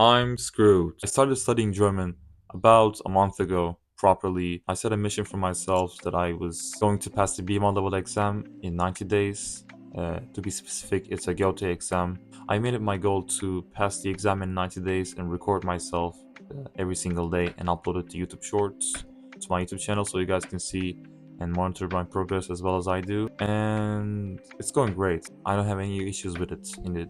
I'm screwed. I started studying German about a month ago properly. I set a mission for myself that I was going to pass the B1 level exam in 90 days. To be specific, it's a Goethe exam. I made it my goal to pass the exam in 90 days and record myself every single day and upload it to YouTube Shorts, to my YouTube channel, so you guys can see and monitor my progress as well as I do. And it's going great. I don't have any issues with it in the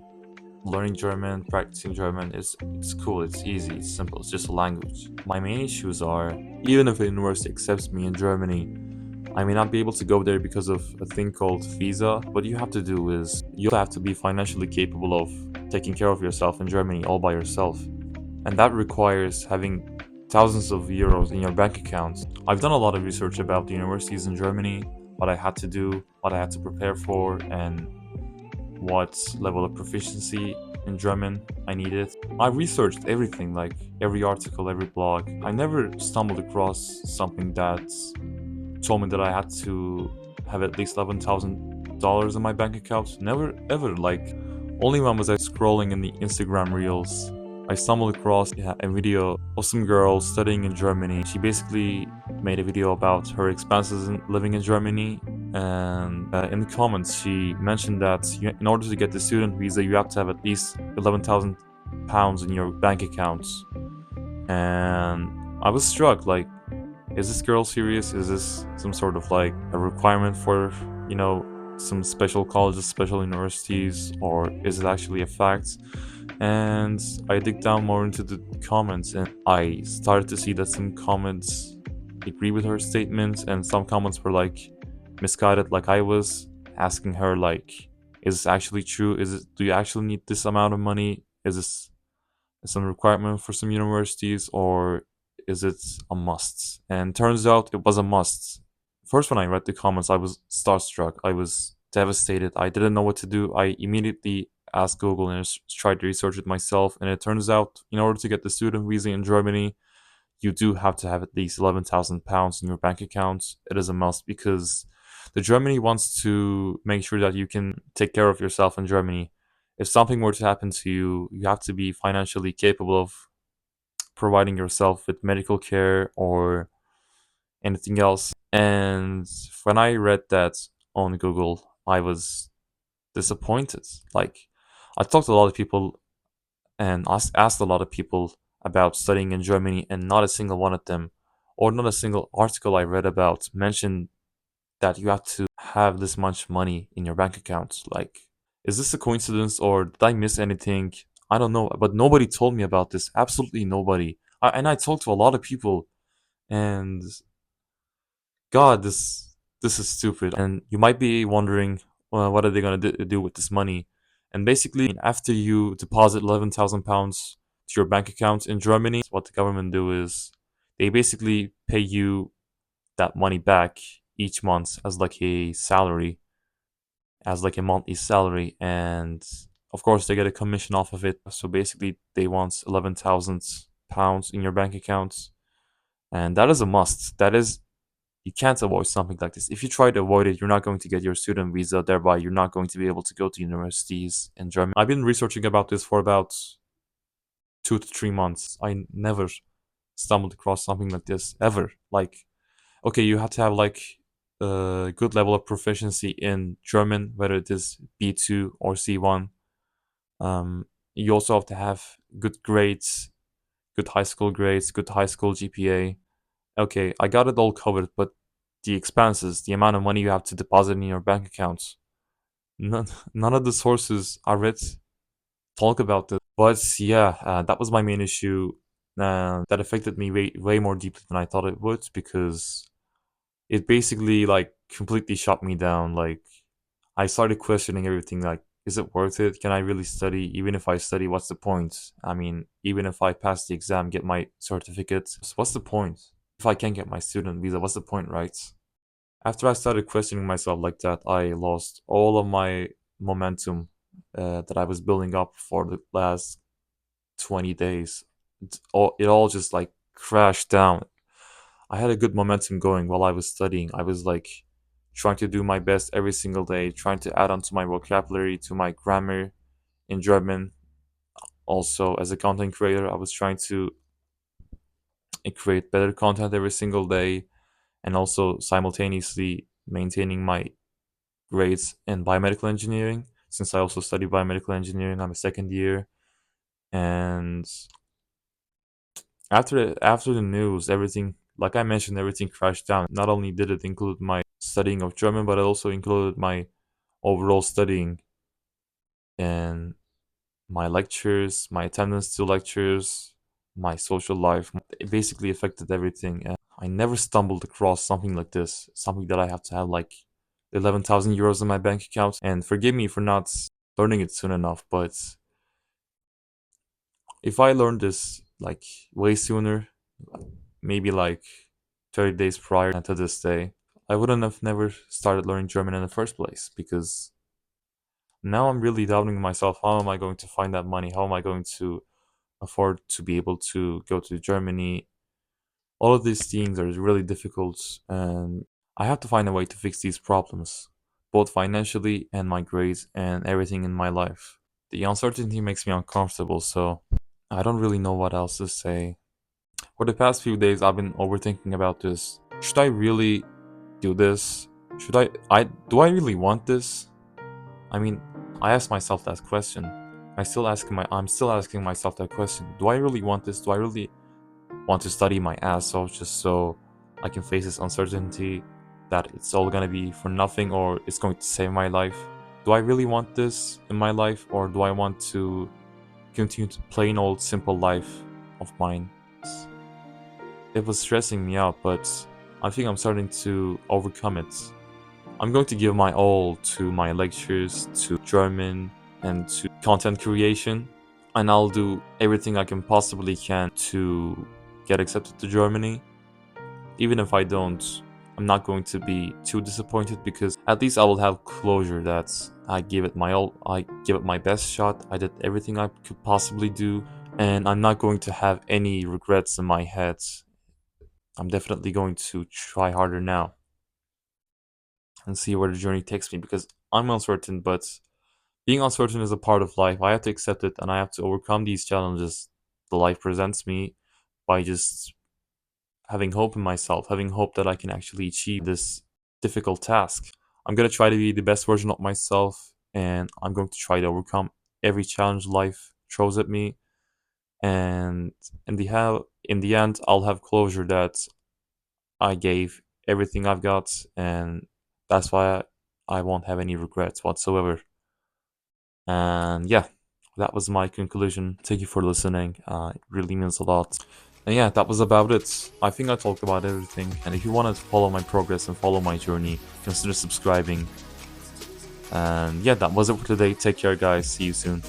learning German, practicing German. It's cool, it's easy, it's simple, it's just a language. My main issues are, even if a university accepts me in Germany, I may not be able to go there because of a thing called visa. What you have to do is you have to be financially capable of taking care of yourself in Germany all by yourself. And that requires having thousands of euros in your bank account. I've done a lot of research about the universities in Germany, what I had to do, what I had to prepare for, and what level of proficiency in German I needed. I researched everything, like every article, every blog. I never stumbled across something that told me that I had to have at least $11,000 in my bank account. Never ever. Like, only when was I scrolling in the Instagram reels, I stumbled across a video of some girl studying in Germany. She basically made a video about her expenses in living in Germany, and in the comments she mentioned that in order to get the student visa you have to have at least 11,000 pounds in your bank accounts. And I was struck, like, is this girl serious? Is this some sort of like a requirement for, some special colleges, special universities, or is it actually a fact? And I dig down more into the comments, and I started to see that some comments agree with her statements, and some comments were like misguided, like I was asking her, like, is this actually true? Do you actually need this amount of money? Is this some requirement for some universities, or is it a must? And turns out it was a must. First, when I read the comments, I was starstruck. I was devastated. I didn't know what to do. I immediately asked Google and tried to research it myself. And it turns out, in order to get the student visa in Germany, you do have to have at least 11,000 pounds in your bank account. It is a must because the Germany wants to make sure that you can take care of yourself in Germany. If something were to happen to you, you have to be financially capable of providing yourself with medical care or anything else. And when I read that on Google, I was disappointed. Like, I talked to a lot of people and asked a lot of people about studying in Germany, and not a single one of them, or not a single article I read about, mentioned that you have to have this much money in your bank account. Like, is this a coincidence or did I miss anything? I don't know, but nobody told me about this. Absolutely nobody. And I talked to a lot of people, and God, this is stupid. And you might be wondering, well, what are they gonna do with this money? And basically, after you deposit 11,000 pounds to your bank account in Germany, what the government do is they basically pay you that money back each month as like a salary, as like a monthly salary, and of course they get a commission off of it. So basically, they want 11,000 pounds in your bank account, and that is a must. That is, you can't avoid something like this. If you try to avoid it, you're not going to get your student visa. Thereby, you're not going to be able to go to universities in Germany. I've been researching about this for about 2 to 3 months. I never stumbled across something like this ever. Like, okay, you have to have like a good level of proficiency in German, whether it is B2 or C1. You also have to have good grades, good high school grades, good high school GPA. Okay, I got it all covered, but the expenses, the amount of money you have to deposit in your bank accounts, none, none of the sources I read talk about this. But yeah, that was my main issue. That affected me way more deeply than I thought it would, because it basically like completely shut me down. Like, I started questioning everything. Like, is it worth it? Can I really study? Even if I study, what's the point? I mean, even if I pass the exam, get my certificate, so what's the point? If I can't get my student visa, what's the point, right? After I started questioning myself like that, I lost all of my momentum that I was building up for the last 20 days. It all just like crashed down. I had a good momentum going while I was studying. I was like trying to do my best every single day, trying to add on to my vocabulary, to my grammar in German. Also, as a content creator, I was trying to create better content every single day, and also simultaneously maintaining my grades in biomedical engineering. Since I also study biomedical engineering, I'm a second year, and after the news, everything, like I mentioned, everything crashed down. Not only did it include my studying of German, but it also included my overall studying and my lectures, my attendance to lectures, my social life. It basically affected everything. And I never stumbled across something like this, something that I have to have like 11,000 euros in my bank account. And forgive me for not learning it soon enough, but if I learned this like way sooner, maybe like 30 days prior to this day, I wouldn't have never started learning German in the first place, because now I'm really doubting myself. How am I going to find that money? How am I going to afford to be able to go to Germany? All of these things are really difficult, and I have to find a way to fix these problems, both financially and my grades and everything in my life. The uncertainty makes me uncomfortable, so I don't really know what else to say. For the past few days, I've been overthinking about this. Should I really do this? Should I do I really want this? I mean, I ask myself that question. I'm still asking myself that question. Do I really want this? Do I really want to study my ass off just so I can face this uncertainty that it's all gonna be for nothing, or it's going to save my life? Do I really want this in my life, or do I want to continue to plain old simple life of mine? It was stressing me out, but I think I'm starting to overcome it. I'm going to give my all to my lectures, to German, and to content creation, and I'll do everything I can possibly can to get accepted to Germany. Even if I don't, I'm not going to be too disappointed, because at least I will have closure that I gave it my all, I gave it my best shot, I did everything I could possibly do, and I'm not going to have any regrets in my head. I'm definitely going to try harder now and see where the journey takes me, because I'm uncertain, but being uncertain is a part of life. I have to accept it, and I have to overcome these challenges the life presents me by just having hope in myself, having hope that I can actually achieve this difficult task. I'm going to try to be the best version of myself, and I'm going to try to overcome every challenge life throws at me. And in the end, I'll have closure that I gave everything I've got, and that's why I won't have any regrets whatsoever. And yeah, that was my conclusion. Thank you for listening. It really means a lot. And yeah, that was about it. I think I talked about everything. And if you wanted to follow my progress and follow my journey, consider subscribing. And yeah, that was it for today. Take care, guys. See you soon.